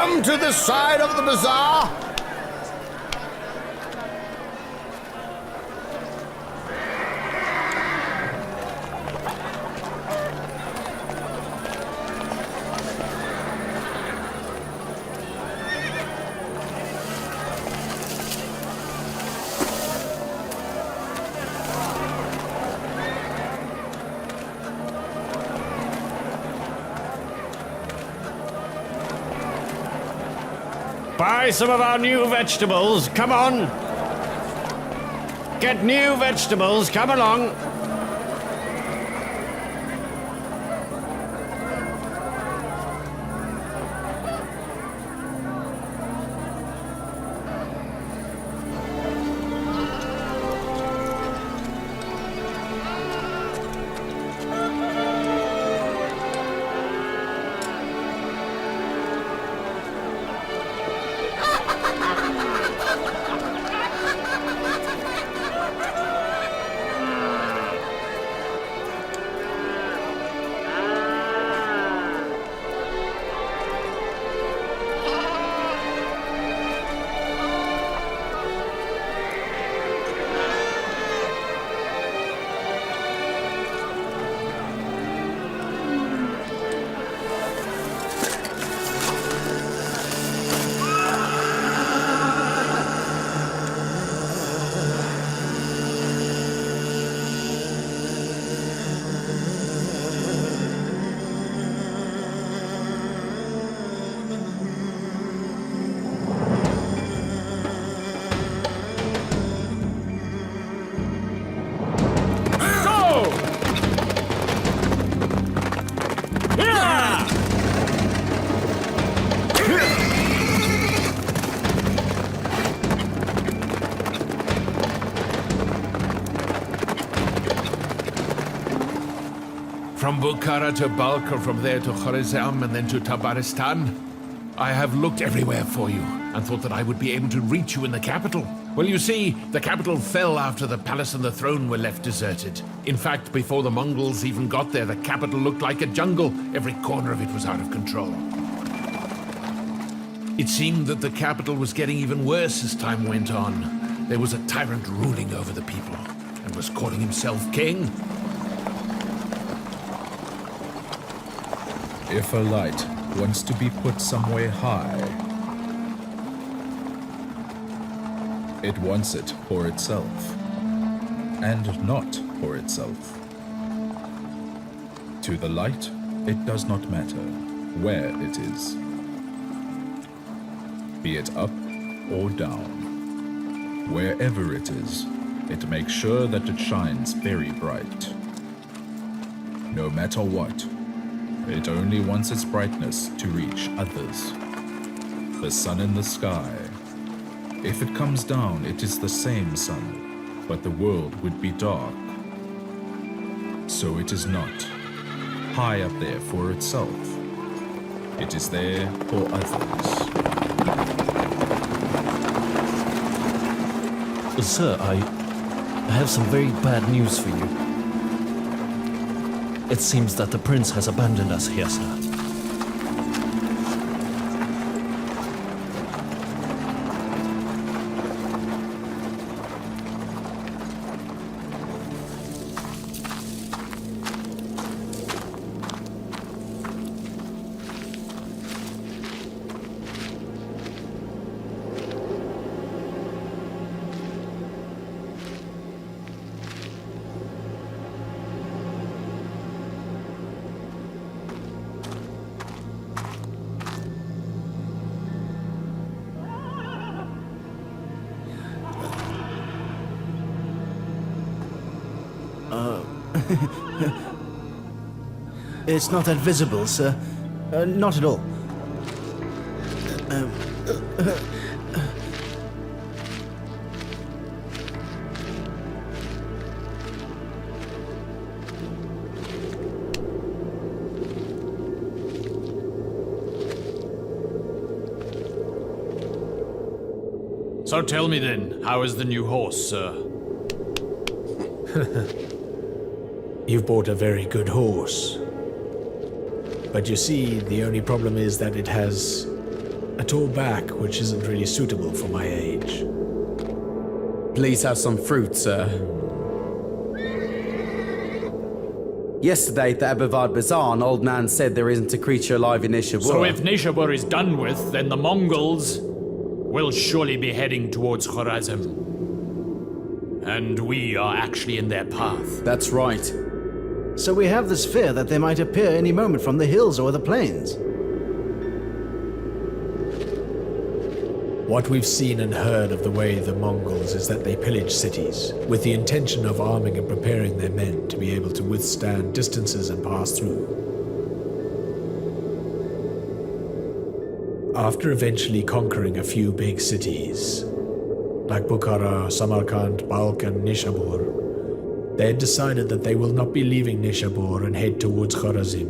come to this side of the bazaar? Buy some of our new vegetables, come on! Get new vegetables, come along! From Bukhara to Balkh, or from there to Khorasan and then to Tabaristan. I have looked everywhere for you and thought that I would be able to reach you in the capital. Well, you see, the capital fell after the palace and the throne were left deserted. In fact, before the Mongols even got there, the capital looked like a jungle. Every corner of it was out of control. It seemed that the capital was getting even worse as time went on. There was a tyrant ruling over the people and was calling himself king. If a light wants to be put somewhere high, it wants it for itself, and not for itself. To the light, it does not matter where it is, be it up or down. Wherever it is, it makes sure that it shines very bright. No matter what, it only wants its brightness to reach others. The sun in the sky. If it comes down, it is the same sun, but the world would be dark. So it is not high up there for itself. It is there for others. Sir, I have some very bad news for you. It seems that the prince has abandoned us here, sir. It's not that visible, sir. Not at all. So tell me then, how is the new horse, sir? You've bought a very good horse. But you see, the only problem is that it has a tall back which isn't really suitable for my age. Please have some fruit, sir. Yesterday at the Abavad Bazaar, an old man said there isn't a creature alive in Nishabur. So if Nishabur is done with, then the Mongols will surely be heading towards Khorazm. And we are actually in their path. That's right. So we have this fear that they might appear any moment from the hills or the plains. What we've seen and heard of the way of the Mongols is that they pillage cities, with the intention of arming and preparing their men to be able to withstand distances and pass through. After eventually conquering a few big cities, like Bukhara, Samarkand, Balkh and Nishabur, they had decided that they will not be leaving Nishabur and head towards Khorazm,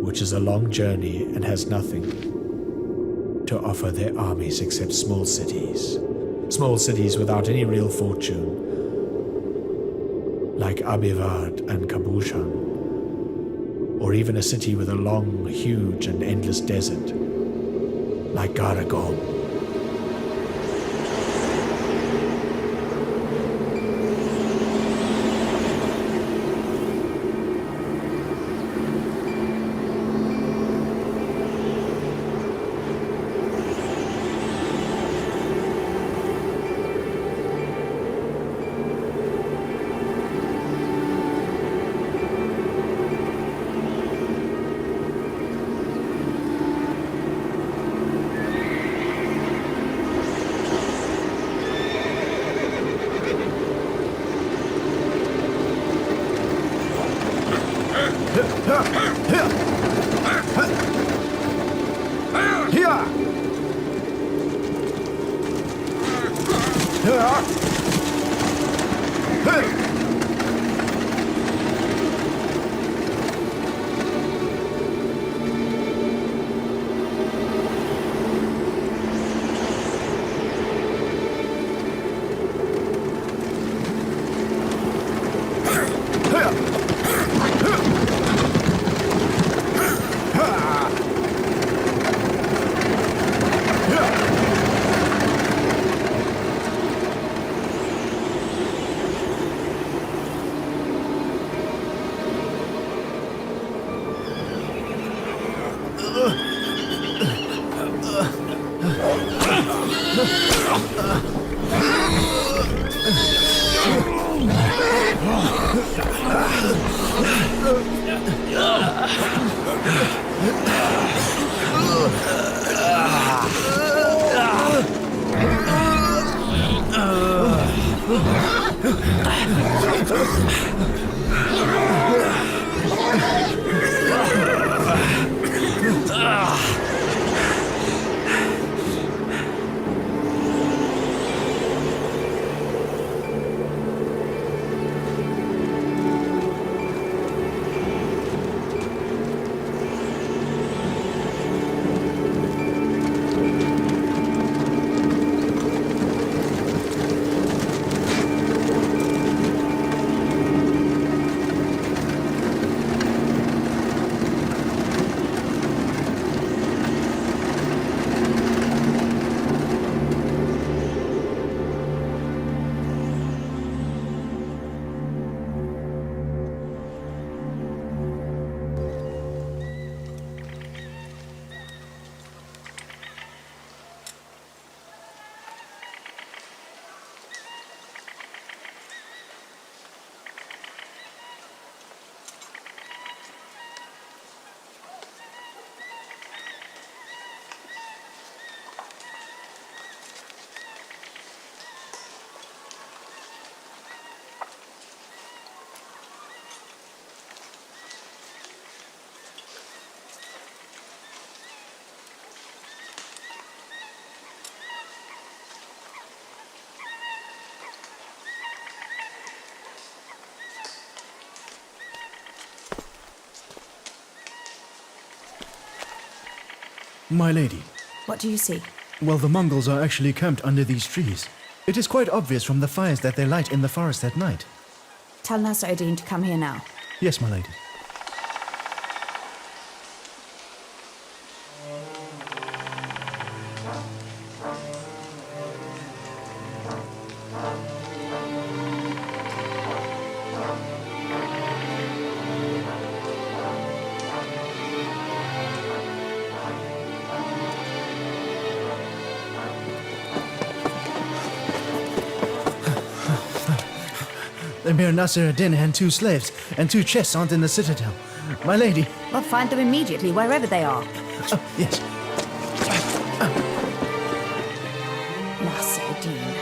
which is a long journey and has nothing to offer their armies except small cities. Small cities without any real fortune, like Abivad and Kabushan, or even a city with a long, huge and endless desert, like Garagom. My lady. What do you see? Well, the Mongols are actually camped under these trees. It is quite obvious from the fires that they light in the forest at night. Tell Nasruddin to come here now. Yes, my lady. Emir Nasir ad-Din and 2 slaves, and 2 chests aren't in the citadel. My lady. Well, find them immediately, wherever they are. Oh, yes. Nasir ad-Din.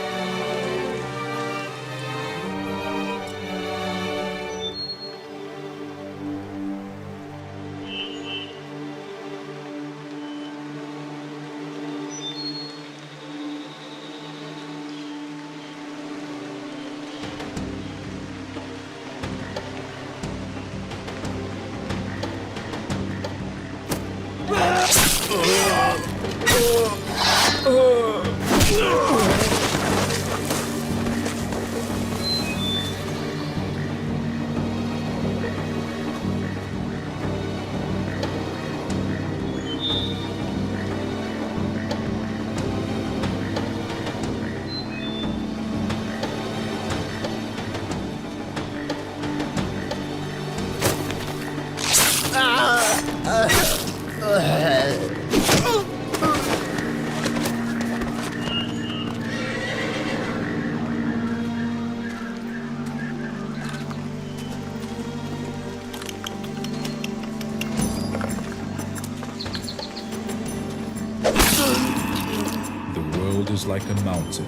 Is like a mountain.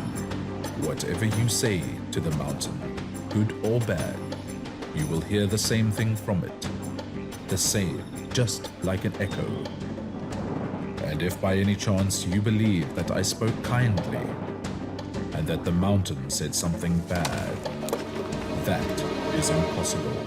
Whatever you say to the mountain, good or bad, you will hear the same thing from it. The same, just like an echo. And if by any chance you believe that I spoke kindly, and that the mountain said something bad, that is impossible.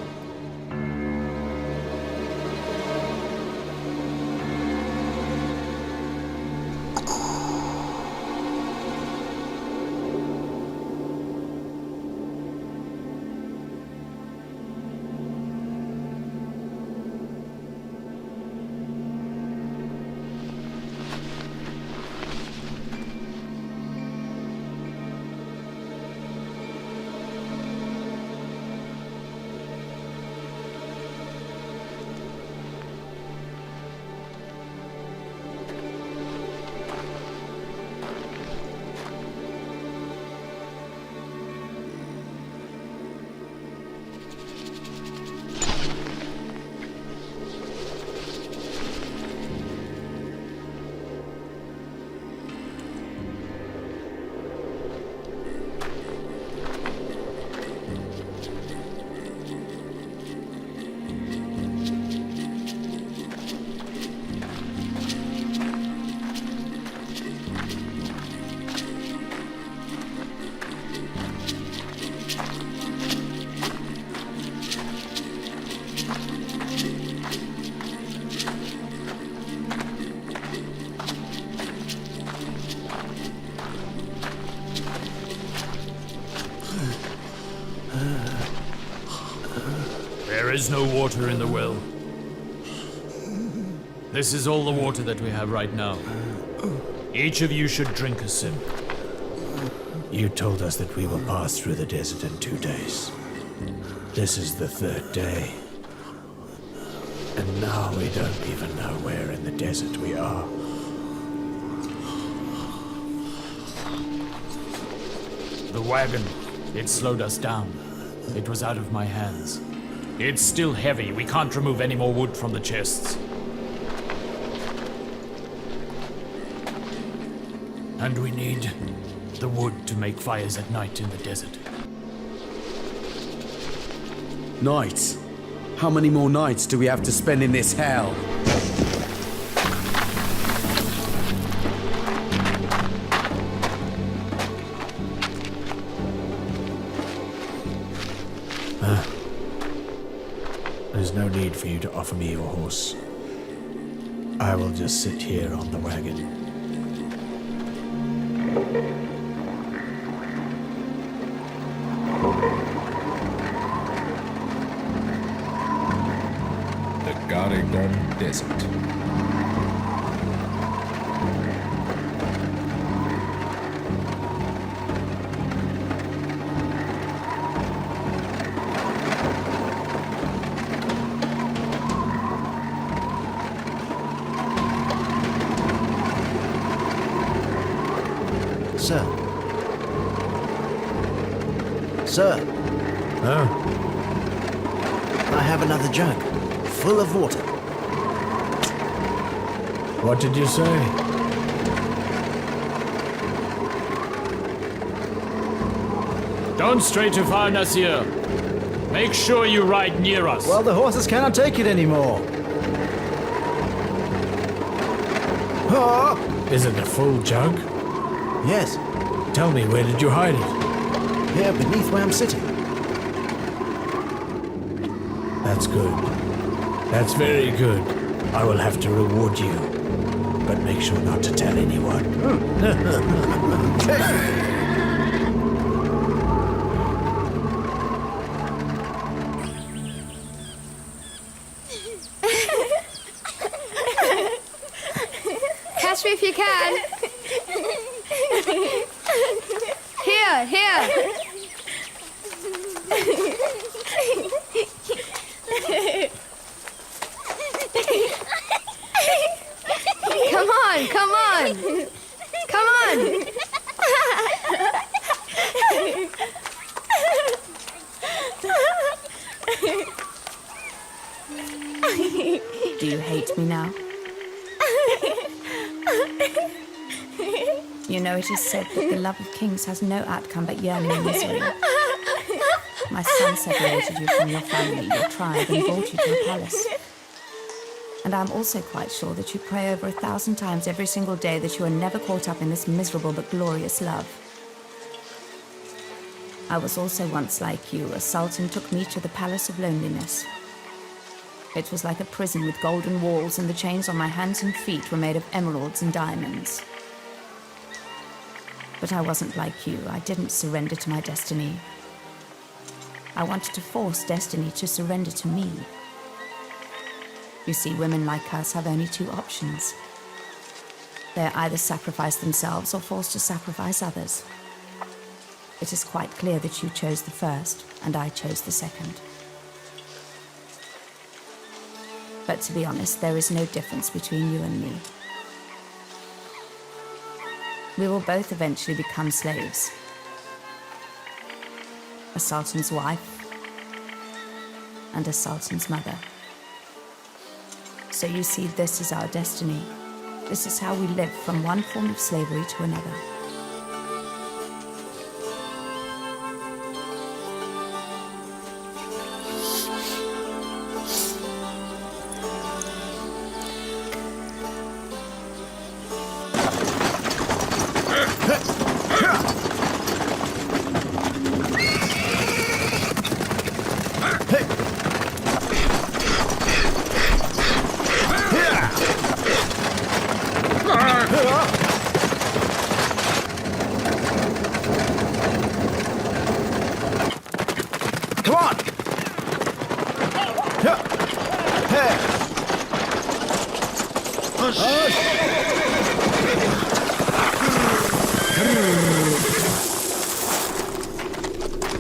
There is no water in the well. This is all the water that we have right now. Each of you should drink a sip. You told us that we will pass through the desert in 2 days. This is the 3rd day. And now we don't even know where in the desert we are. The wagon, it slowed us down. It was out of my hands. It's still heavy. We can't remove any more wood from the chests. And we need the wood to make fires at night in the desert. Nights? How many more nights do we have to spend in this hell? There's no need for you to offer me your horse. I will just sit here on the wagon. The Garigong Desert. Sir. Sir. Huh? I have another jug, full of water. What did you say? Don't stray too far, Nasir. Make sure you ride near us. Well, the horses cannot take it anymore. Is it a full jug? Yes, Tell me, where did you hide it? here beneath where I'm sitting. That's good. That's very good. I will have to reward you. But make sure not to tell anyone. Catch me if you can. Here. Come on. Do you hate me now? You know, it is said that the love of kings has no outcome but yearning and misery. My son separated you from your family, your tribe, and brought you to a palace. And I'm also quite sure that you pray over 1,000 times every single day that you are never caught up in this miserable but glorious love. I was also once like you. A sultan took me to the Palace of Loneliness. It was like a prison with golden walls, and the chains on my hands and feet were made of emeralds and diamonds. But I wasn't like you. I didn't surrender to my destiny. I wanted to force destiny to surrender to me. You see, women like us have only two options. They're either sacrifice themselves or forced to sacrifice others. It is quite clear that you chose the first, and I chose the second. But to be honest, there is no difference between you and me. We will both eventually become slaves. A sultan's wife and a sultan's mother. So you see, this is our destiny. This is how we live from one form of slavery to another.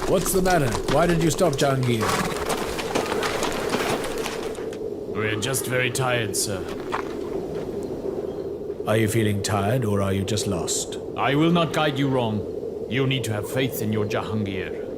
What's the matter? Why did you stop, Jahangir? We're just very tired, sir. Are you feeling tired, or are you just lost? I will not guide you wrong. You need to have faith in your Jahangir.